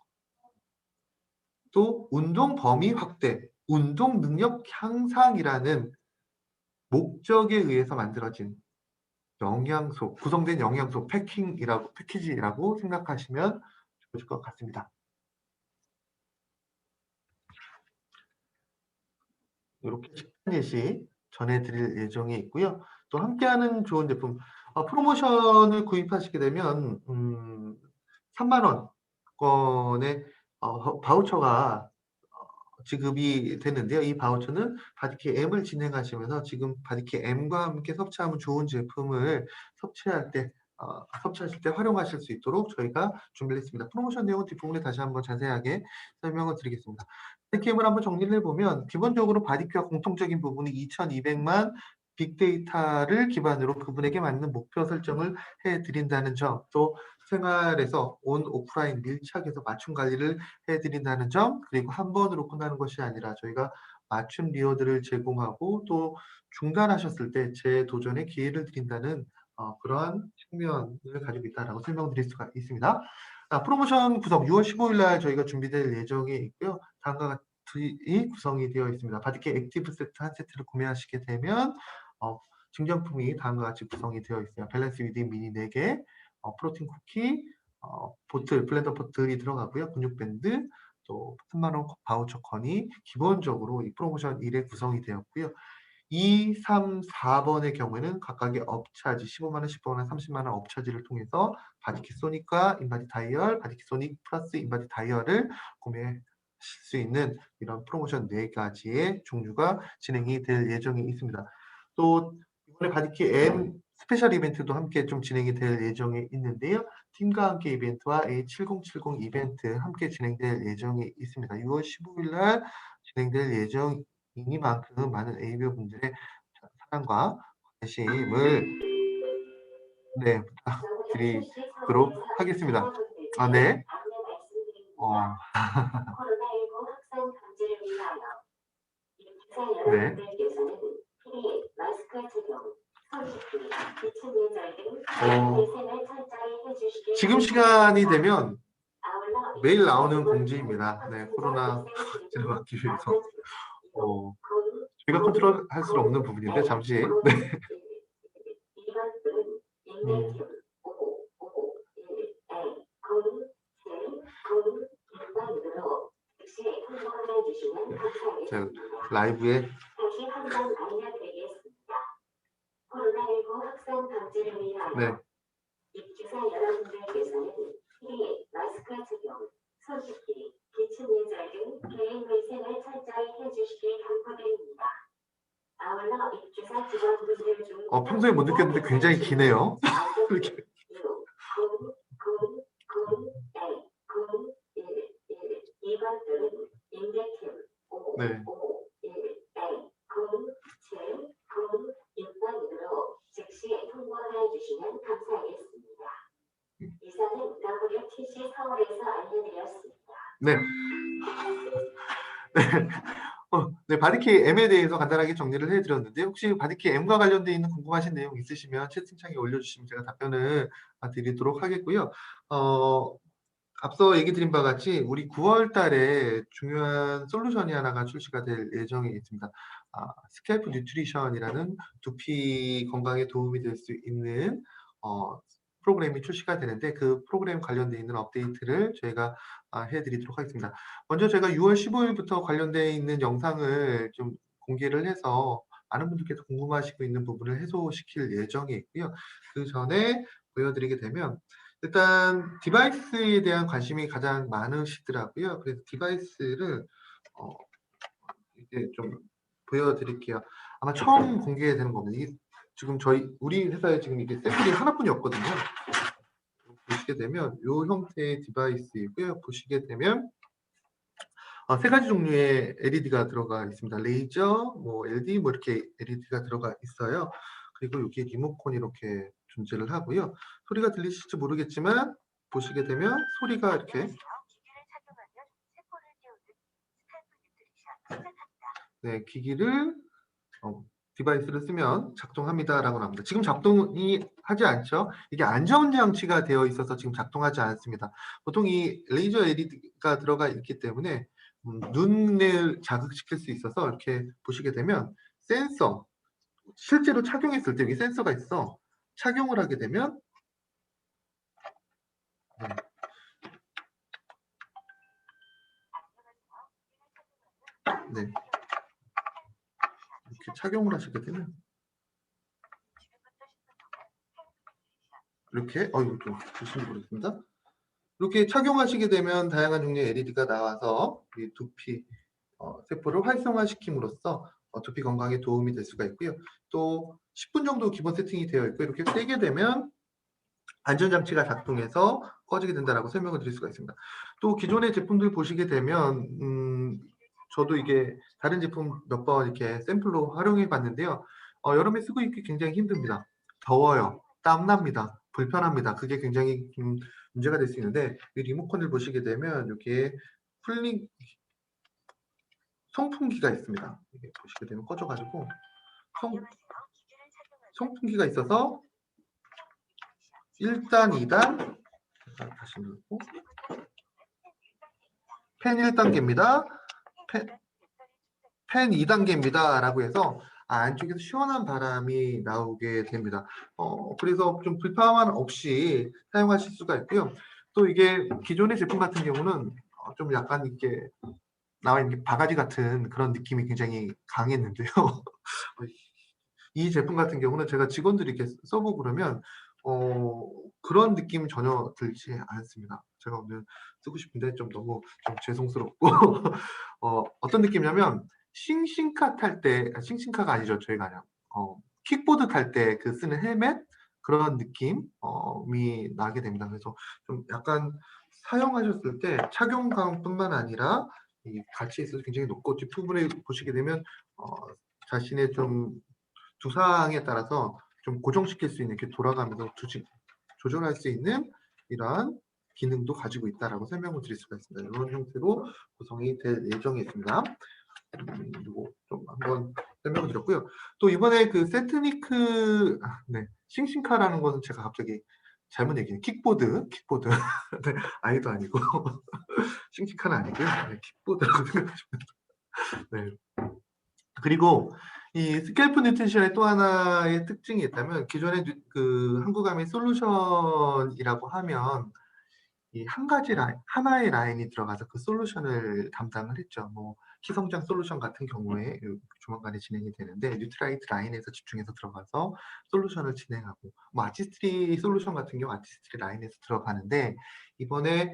S1: 또 운동 범위 확대, 운동 능력 향상이라는 목적에 의해서 만들어진 구성된 영양소 패키지라고 생각하시면 좋을 것 같습니다. 이렇게 식단 예시 전해드릴 예정에 있고요. 또 함께하는 좋은 제품, 프로모션을 구입하시게 되면 3만 원권의 바우처가 지급이 되는데요. 이 바우처는 바디케어 M을 진행하시면서 지금 바디케어 M과 함께 섭취하면 좋은 제품을 섭취하실 때 활용하실 수 있도록 저희가 준비를 했습니다. 프로모션 내용은 뒷부분에 다시 한번 자세하게 설명을 드리겠습니다. 바디케어를 한번 정리를 해보면 기본적으로 바디케어 공통적인 부분이 2,200만 빅데이터를 기반으로 그분에게 맞는 목표 설정을 해드린다는 점, 또 생활에서 오프라인 밀착해서 맞춤 관리를 해드린다는 점, 그리고 한 번으로 끝나는 것이 아니라 저희가 맞춤 리워드를 제공하고 또 중단하셨을 때 재도전의 기회를 드린다는 그러한 측면을 가지고 있다라고 설명드릴 수가 있습니다. 프로모션 구성 6월 15일 날 저희가 준비될 예정에 있고요. 다음과 같이 구성이 되어 있습니다. 바디케어 액티브 세트 한 세트를 구매하시게 되면 증정품이 다음과 같이 구성이 되어 있어요. 밸런스 위딩 미니 4개, 프로틴 쿠키, 블렌더 보틀이 들어가고요. 근육밴드, 또 3만 원 바우처건이 기본적으로 이 프로모션 1에 구성이 되었고요. 2, 3, 4번의 경우에는 각각의 업차지 15만 원, 10만 원, 30만 원 업차지를 통해서 바디킷 소닉과 인바디 다이얼, 바디킷 소닉 플러스 인바디 다이얼을 구매하실 수 있는 이런 프로모션 4가지의 종류가 진행이 될 예정이 있습니다. 또 이번에 바디킷 M 스페셜 이벤트도 함께 좀 진행이 될 예정이 있는데요. 팀과 함께 이벤트와 A7070 이벤트 함께 진행될 예정이 있습니다. 6월 15일 날 진행될 예정이니만큼 많은 ABO 분들의 사랑과 관심을 네, 부탁드리도록 하겠습니다. 아, 네. 네. 지금 시간이 되면 매일 나오는 공지입니다. 네, 코로나 확진을 막기 위해서 저희가 컨트롤할 수 없는 부분인데 잠시 네. 제가 라이브에 네. 입주자 여러분들께서는 필히 마스크 착용, 손씻기, 기침 예절 등 개인 위생을 철저히 해주시길 당부드립니다. 아울러 입주사 직원분들 중 평소에 못 느꼈는데 굉장히 기네요. 이렇게. 네. 즉시 통보해 주시면 감사하겠습니다. 이상은 WTC 서울에서 알려드렸습니다. 네. 네, 바디키 M에 대해서 간단하게 정리를 해드렸는데 혹시 바디키 M과 관련되어 있는 궁금하신 내용 있으시면 채팅창에 올려주시면 제가 답변을 드리도록 하겠고요. 앞서 얘기 드린 바와 같이 우리 9월 달에 중요한 솔루션이 하나가 출시가 될 예정이 있습니다. 스캘프 뉴트리션이라는 두피 건강에 도움이 될 수 있는 프로그램이 출시가 되는데 그 프로그램 관련되어 있는 업데이트를 저희가 해드리도록 하겠습니다. 먼저 제가 6월 15일부터 관련되어 있는 영상을 좀 공개를 해서 많은 분들께서 궁금하시고 있는 부분을 해소시킬 예정이 있고요. 그 전에 보여드리게 되면 일단 디바이스에 대한 관심이 가장 많으시더라고요. 그래서 디바이스를 이제 좀 보여드릴게요. 아마 처음 공개되는 겁니다. 지금 우리 회사에 지금 이게 샘플이 하나뿐이 없거든요. 보시게 되면 이 형태의 디바이스이고요. 보시게 되면 세 가지 종류의 LED가 들어가 있습니다. 레이저, LED 이렇게 LED가 들어가 있어요. 그리고 여기에 리모컨이 이렇게 존재를 하고요. 소리가 들리실지 모르겠지만 보시게 되면 소리가 이렇게 네, 기기를 디바이스를 쓰면 작동합니다라고 나옵니다. 지금 작동이 하지 않죠. 이게 안전장치가 되어 있어서 지금 작동하지 않습니다. 보통 이 레이저 LED가 들어가 있기 때문에 눈을 자극시킬 수 있어서 이렇게 보시게 되면 센서, 실제로 착용했을 때 여기 센서가 있어. 착용을 하게 되면 네. 이렇게 착용을 하시게 되면 이렇게 이거 좀 조심히 보겠습니다. 이렇게 착용하시게 되면 다양한 종류의 LED가 나와서 이 두피 세포를 활성화시킴으로써 두피 건강에 도움이 될 수가 있고요. 또 10분 정도 기본 세팅이 되어 있고 이렇게 떼게 되면 안전장치가 작동해서 꺼지게 된다라고 설명을 드릴 수가 있습니다. 또 기존의 제품들 보시게 되면 저도 이게 다른 제품 몇 번 이렇게 샘플로 활용해 봤는데요. 여름에 쓰고 있기 굉장히 힘듭니다. 더워요. 땀납니다. 불편합니다. 그게 굉장히 문제가 될 수 있는데 이 리모컨을 보시게 되면 여기에 쿨링 송풍기가 있습니다. 이게 보시게 되면 꺼져가지고 송풍기가 있어서 1단, 2단 다시 누르고 펜 1단계입니다. 펜 2단계입니다. 라고 해서 안쪽에서 시원한 바람이 나오게 됩니다. 그래서 좀 불편함 없이 사용하실 수가 있고요. 또 이게 기존의 제품 같은 경우는 좀 약간 이렇게 나와 있는 바가지 같은 그런 느낌이 굉장히 강했는데요. 이 제품 같은 경우는 제가 직원들이 이렇게 써보고 그러면 그런 느낌 전혀 들지 않습니다. 제가 오늘 쓰고 싶은데 좀 너무 좀 죄송스럽고 어떤 느낌이냐면 싱싱카 탈 때 싱싱카가 아니죠. 저희가 그냥 킥보드 탈 때 그 쓰는 헬멧 그런 느낌이 나게 됩니다. 그래서 좀 약간 사용하셨을 때 착용감뿐만 아니라 이 가치에 있어서 굉장히 높고 뒷부분에 보시게 되면 자신의 좀 두상에 따라서 좀 고정시킬 수 있는 이렇게 돌아가면서 조절할 수 있는 이러한 기능도 가지고 있다라고 설명을 드릴 수가 있습니다. 이런 형태로 구성이 될 예정이 있습니다. 그리고 좀 한번 설명을 드렸고요. 또 이번에 그 세트니크 네, 싱싱카라는 것은 제가 갑자기 잘못 얘기해요. 킥보드 네, 아이도 아니고 싱싱카는 아니고요. 네, 킥보드라고 생각하시면 네. 그리고 이 스캘프 뉴트리션의 또 하나의 특징이 있다면 기존의 그 한국암의 솔루션이라고 하면 이 한 가지 라인, 하나의 라인이 들어가서 그 솔루션을 담당을 했죠. 뭐 희성장 솔루션 같은 경우에 조만간에 진행이 되는데 뉴트라이트 라인에서 집중해서 들어가서 솔루션을 진행하고 뭐 아티스트리 솔루션 같은 경우 아티스트리 라인에서 들어가는데 이번에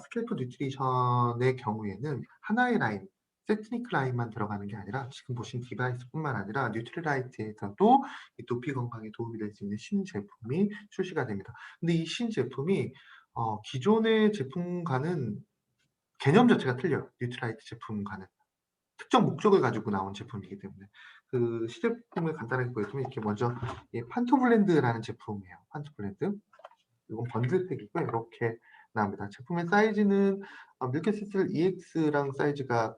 S1: 스캘프 뉴트리션의 경우에는 하나의 라인 세트니크 라인만 들어가는 게 아니라 지금 보신 디바이스뿐만 아니라 뉴트리라이트에서도 이 두피 건강에 도움이 될 수 있는 신제품이 출시가 됩니다. 근데 이 신제품이 기존의 제품과는 개념 자체가 틀려요. 뉴트라이트 제품과는. 특정 목적을 가지고 나온 제품이기 때문에. 그 시제품을 간단하게 보여드리면 이렇게 먼저 이 판토블렌드라는 제품이에요. 판토블렌드. 이건 번들팩이고요. 이렇게 나옵니다. 제품의 사이즈는 밀크시슬 EX랑 사이즈가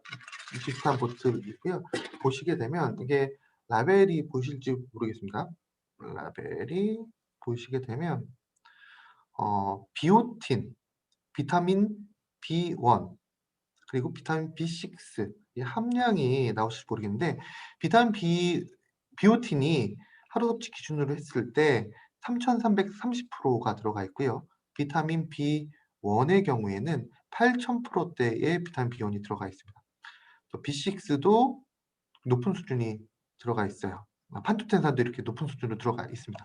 S1: 비슷한 보틀이고요. 보시게 되면 이게 라벨이 보실지 모르겠습니다. 라벨이 보시게 되면 비오틴, 비타민 B1 그리고 비타민 B6 이 함량이 나오실지 모르겠는데 비타민 비오틴이 하루 섭취 기준으로 했을 때 3,330%가 들어가 있고요. 비타민 B1의 경우에는 8,000%대의 비타민 B1이 들어가 있습니다. 또 B6도 높은 수준이 들어가 있어요. 판토텐산도 이렇게 높은 수준으로 들어가 있습니다.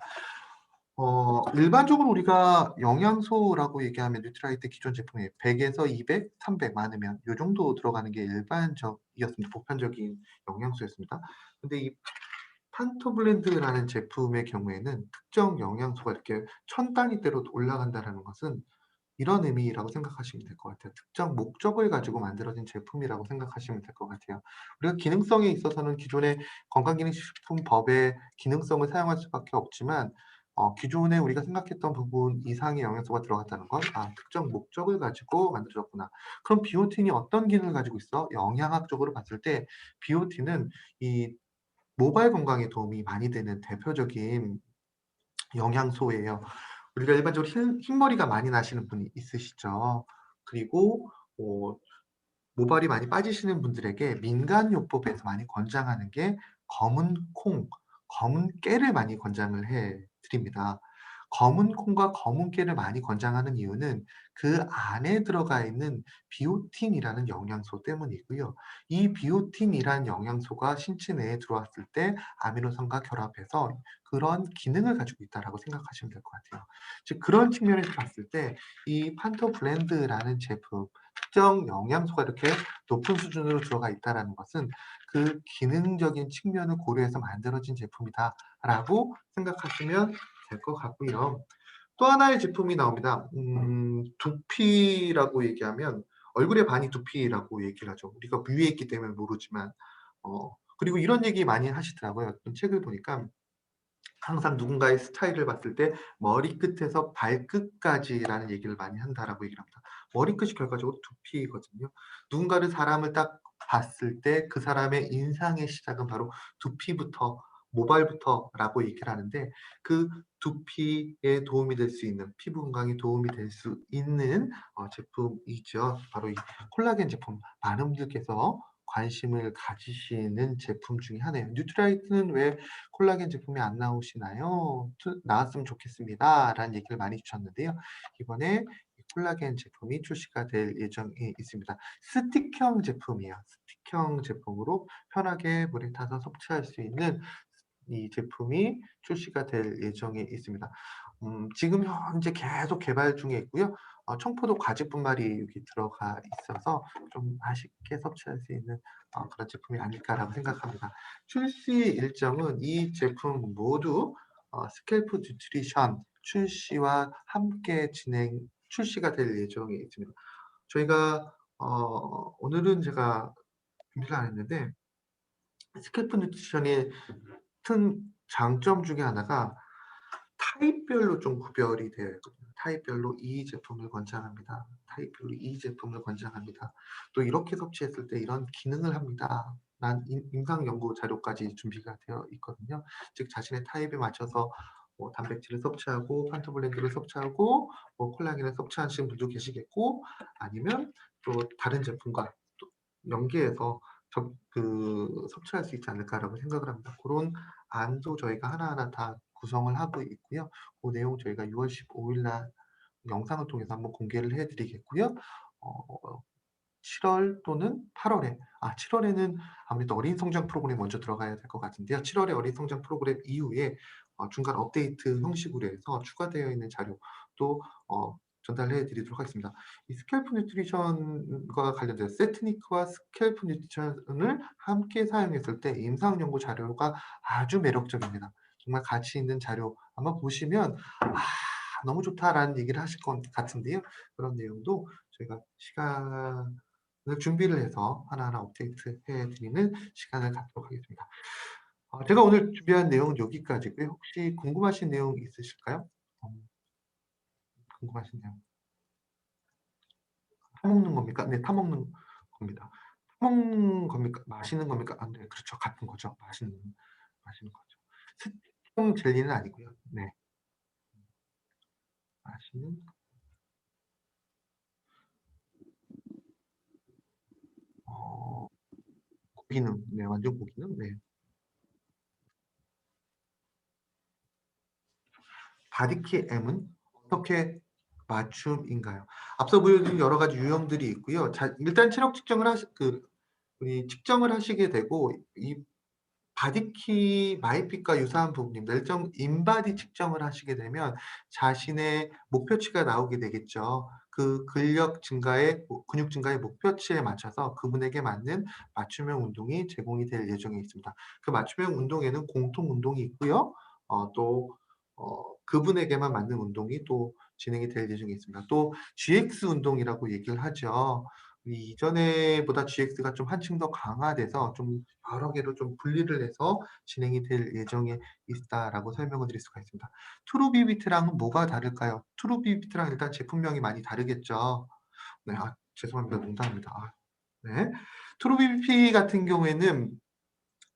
S1: 일반적으로 우리가 영양소라고 얘기하면 뉴트라이트 기존 제품에 100에서 200, 300 많으면 요 정도 들어가는 게 일반적이었습니다. 보편적인 영양소였습니다. 근데 이 판토블렌드라는 제품의 경우에는 특정 영양소가 이렇게 1000단위대로 올라간다라는 것은 이런 의미라고 생각하시면 될 것 같아요. 특정 목적을 가지고 만들어진 제품이라고 생각하시면 될 것 같아요. 우리가 기능성에 있어서는 기존의 건강기능식품법의 기능성을 사용할 수밖에 없지만 기존에 우리가 생각했던 부분 이상의 영양소가 들어갔다는 건 특정 목적을 가지고 만들어졌구나. 그럼 비오틴이 어떤 기능을 가지고 있어? 영양학적으로 봤을 때 비오틴은 이 모발 건강에 도움이 많이 되는 대표적인 영양소예요. 우리가 일반적으로 흰머리가 많이 나시는 분이 있으시죠. 그리고 모발이 많이 빠지시는 분들에게 민간요법에서 많이 권장하는 게 검은 콩, 검은 깨를 많이 권장을 해 드립니다. 검은 콩과 검은 깨를 많이 권장하는 이유는 그 안에 들어가 있는 비오틴이라는 영양소 때문이고요. 이 비오틴이라는 영양소가 신체 내에 들어왔을 때 아미노산과 결합해서 그런 기능을 가지고 있다라고 생각하시면 될 것 같아요. 즉 그런 측면에서 봤을 때 이 판토 블렌드라는 제품 특정 영양소가 이렇게 높은 수준으로 들어가 있다라는 것은 그 기능적인 측면을 고려해서 만들어진 제품이다라고 생각하시면 될 것 같고요. 또 하나의 제품이 나옵니다. 두피라고 얘기하면 얼굴의 반이 두피라고 얘기를 하죠. 우리가 위에 있기 때문에 모르지만 그리고 이런 얘기 많이 하시더라고요. 어떤 책을 보니까 항상 누군가의 스타일을 봤을 때 머리끝에서 발끝까지라는 얘기를 많이 한다라고 얘기를 합니다. 머리끝이 결과적으로 두피거든요. 누군가를 사람을 딱 봤을 때 그 사람의 인상의 시작은 바로 두피부터 모발부터라고 얘기를 하는데 그 두피에 도움이 될 수 있는 피부 건강에 도움이 될 수 있는 제품이죠. 바로 이 콜라겐 제품 많은 분들께서 관심을 가지시는 제품 중에 하나예요. 뉴트라이트는 왜 콜라겐 제품이 안 나오시나요? 나왔으면 좋겠습니다. 라는 얘기를 많이 주셨는데요. 이번에 콜라겐 제품이 출시가 될 예정이 있습니다. 스틱형 제품이에요. 스틱형 제품으로 편하게 물에 타서 섭취할 수 있는 이 제품이 출시가 될 예정에 있습니다. 지금 현재 계속 개발 중에 있고요. 청포도 과즙 분말이 여기 들어가 있어서 좀 맛있게 섭취할 수 있는 그런 제품이 아닐까라고 생각합니다. 출시 일정은 이 제품 모두 스캘프 뉴트리션 출시와 함께 출시가 될 예정에 있습니다. 저희가 오늘은 제가 준비를 안 했는데 스캘프 뉴트리션의 큰 장점 중에 하나가 타입별로 좀 구별이 되어 있거든요. 타입별로 이 제품을 권장합니다. 타입별로 이 제품을 권장합니다. 또 이렇게 섭취했을 때 이런 기능을 합니다. 란 임상 연구 자료까지 준비가 되어 있거든요. 즉 자신의 타입에 맞춰서 뭐 단백질을 섭취하고 판토블렌드를 섭취하고 뭐 콜라겐을 섭취하시는 분도 계시겠고 아니면 또 다른 제품과 또 연계해서 섭취할 수 있지 않을까라고 생각을 합니다. 그런 안도 저희가 하나하나 다 구성을 하고 있고요. 그 내용 저희가 6월 15일 날 영상을 통해서 한번 공개를 해 드리겠고요. 어 7월 또는 8월에 7월에는 아무래도 어린 성장 프로그램이 먼저 들어가야 될 것 같은데요. 7월에 어린 성장 프로그램 이후에 중간 업데이트 형식으로 해서 추가되어 있는 자료도 전달해 드리도록 하겠습니다. 이 스캘프 뉴트리션과 관련된 세트니크와 스캘프 뉴트리션을 함께 사용했을 때 임상 연구 자료가 아주 매력적입니다. 정말 가치 있는 자료 아마 보시면 '너무 좋다.'라는 얘기를 하실 것 같은데요. 그런 내용도 저희가 시간을 준비를 해서 하나하나 업데이트해 드리는 시간을 갖도록 하겠습니다. 제가 오늘 준비한 내용은 여기까지고요. 혹시 궁금하신 내용 있으실까요? 궁금하신 내용. 타먹는 겁니까? 네, 타먹는 겁니다. 타먹는 겁니까? 마시는 겁니까? 네, 그렇죠. 같은 거죠. 마시는 거죠. 스틱 젤리는 아니고요. 네. 마시는 어 고기능. 네, 완전 고기능. 네. 바디키 M은 어떻게 맞춤인가요? 앞서 보여드린 여러 가지 유형들이 있고요. 일단 체력 측정을 측정을 하시게 되고 이 바디키 마이핏과 유사한 부분입니다. 일정 인바디 측정을 하시게 되면 자신의 목표치가 나오게 되겠죠. 그 근력 증가의 근육 증가의 목표치에 맞춰서 그분에게 맞는 맞춤형 운동이 제공이 될 예정에 있습니다. 그 맞춤형 운동에는 공통 운동이 있고요. 또 그분에게만 맞는 운동이 또 진행이 될 예정에 있습니다. 또 GX 운동이라고 얘기를 하죠. 이전에보다 GX가 좀 한층 더 강화돼서 좀 여러 개로 좀 분리를 해서 진행이 될 예정에 있다라고 설명을 드릴 수가 있습니다. 트루비비트랑은 뭐가 다를까요? 트루비비트랑 일단 제품명이 많이 다르겠죠. 네, 죄송합니다. 농담입니다. 네. 트루비비 같은 경우에는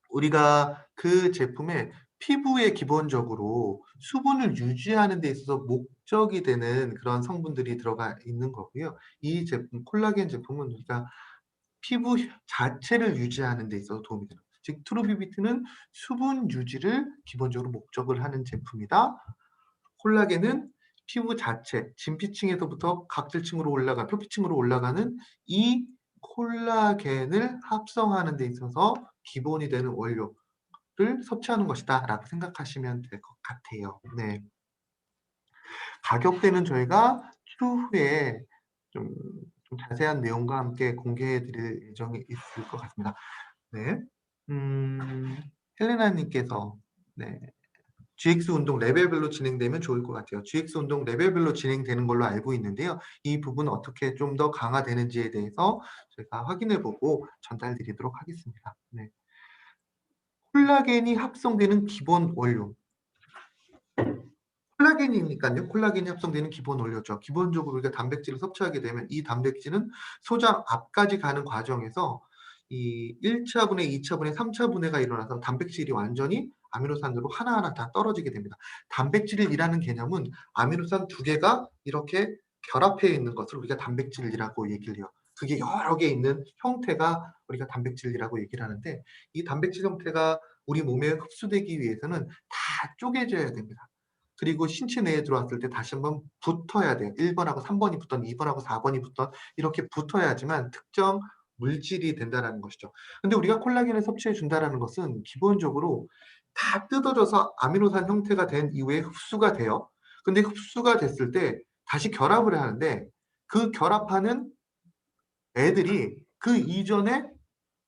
S1: 우리가 그 제품에 피부에 기본적으로 수분을 유지하는 데 있어서 목적이 되는 그런 성분들이 들어가 있는 거고요. 이 제품 콜라겐 제품은 우리가 피부 자체를 유지하는 데 있어서 도움이 됩니다. 즉 트루비비트는 수분 유지를 기본적으로 목적을 하는 제품이다. 콜라겐은 피부 자체, 진피층에서부터 각질층으로 표피층으로 올라가는 이 콜라겐을 합성하는 데 있어서 기본이 되는 원료를 섭취하는 것이다라고 생각하시면 될 것 같아요. 네. 가격대는 저희가 추후에 좀 자세한 내용과 함께 공개해 드릴 예정이 있을 것 같습니다. 네. 헬레나 님께서 네. GX 운동 레벨별로 진행되면 좋을 것 같아요. GX 운동 레벨별로 진행되는 걸로 알고 있는데요. 이 부분 어떻게 좀 더 강화되는지에 대해서 제가 확인해 보고 전달 드리도록 하겠습니다. 네. 콜라겐이 합성되는 기본 원료. 콜라겐이니깐요. 콜라겐이 합성되는 기본 원료죠. 기본적으로 우리가 단백질을 섭취하게 되면 이 단백질은 소장 앞까지 가는 과정에서 이 1차 분해, 2차 분해, 3차 분해가 일어나서 단백질이 완전히 아미노산으로 하나하나 다 떨어지게 됩니다. 단백질이라는 개념은 아미노산 두 개가 이렇게 결합해 있는 것을 우리가 단백질이라고 얘기를 해요. 그게 여러 개 있는 형태가 우리가 단백질이라고 얘기를 하는데 이 단백질 형태가 우리 몸에 흡수되기 위해서는 다 쪼개져야 됩니다. 그리고 신체 내에 들어왔을 때 다시 한번 붙어야 돼요. 1번하고 3번이 붙던 2번하고 4번이 붙던 이렇게 붙어야지만 특정 물질이 된다라는 것이죠. 근데 우리가 콜라겐을 섭취해 준다라는 것은 기본적으로 다 뜯어져서 아미노산 형태가 된 이후에 흡수가 돼요. 근데 흡수가 됐을 때 다시 결합을 하는데 그 결합하는 애들이 그 이전에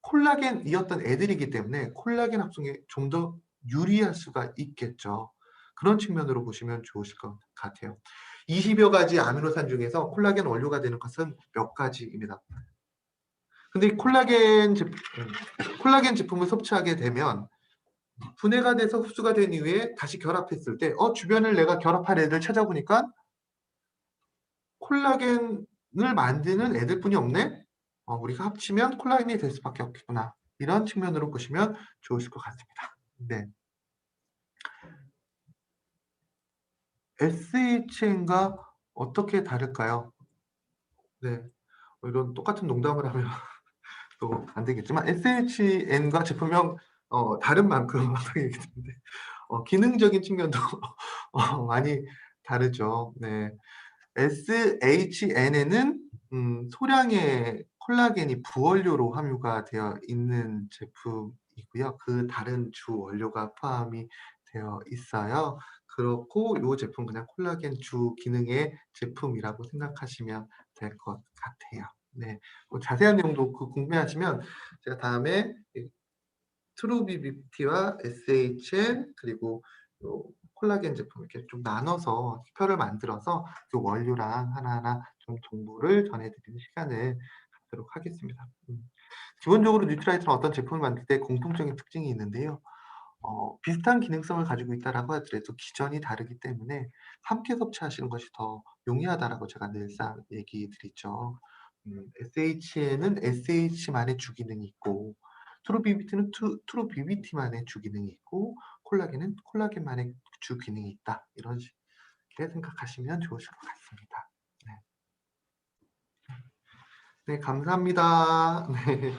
S1: 콜라겐이었던 애들이기 때문에 콜라겐 합성에 좀 더 유리할 수가 있겠죠. 그런 측면으로 보시면 좋으실 것 같아요. 20여 가지 아미노산 중에서 콜라겐 원료가 되는 것은 몇 가지입니다. 근데 이 콜라겐 제품을 섭취하게 되면 분해가 돼서 흡수가 된 이후에 다시 결합했을 때 주변을 내가 결합할 애들 찾아보니까 콜라겐을 만드는 애들뿐이 없네? 우리가 합치면 콜라겐이 될 수밖에 없겠구나. 이런 측면으로 보시면 좋으실 것 같습니다. 네. SHN과 어떻게 다를까요? 네. 이런 똑같은 농담을 하면 또 안 되겠지만 SHN과 제품명 다른 만큼 얘기했는데 기능적인 측면도 많이 다르죠. 네. SHN에는 소량의 콜라겐이 부원료로 함유가 되어 있는 제품이고요. 그 다른 주 원료가 포함이 되어 있어요. 그렇고 이 제품 그냥 콜라겐 주 기능의 제품이라고 생각하시면 될 것 같아요. 네, 자세한 내용도 궁금해하시면 제가 다음에 트루비비티와 SHN 그리고 요 콜라겐 제품 이렇게 좀 나눠서 표를 만들어서 그 원료랑 하나하나 좀 정보를 전해드리는 시간을 갖도록 하겠습니다. 기본적으로 뉴트라이트는 어떤 제품을 만들 때 공통적인 특징이 있는데요. 비슷한 기능성을 가지고 있다라고 하더라도 기전이 다르기 때문에 함께 섭취하시는 것이 더 용이하다라고 제가 늘상 얘기 드리죠. SHN은 SH만의 주기능이 있고 트루비비티는 트루비비티만의 주기능이 있고 콜라겐은 콜라겐만의 주기능이 있다. 이런 식으로 생각하시면 좋으실 것 같습니다. 네, 네 감사합니다. 네.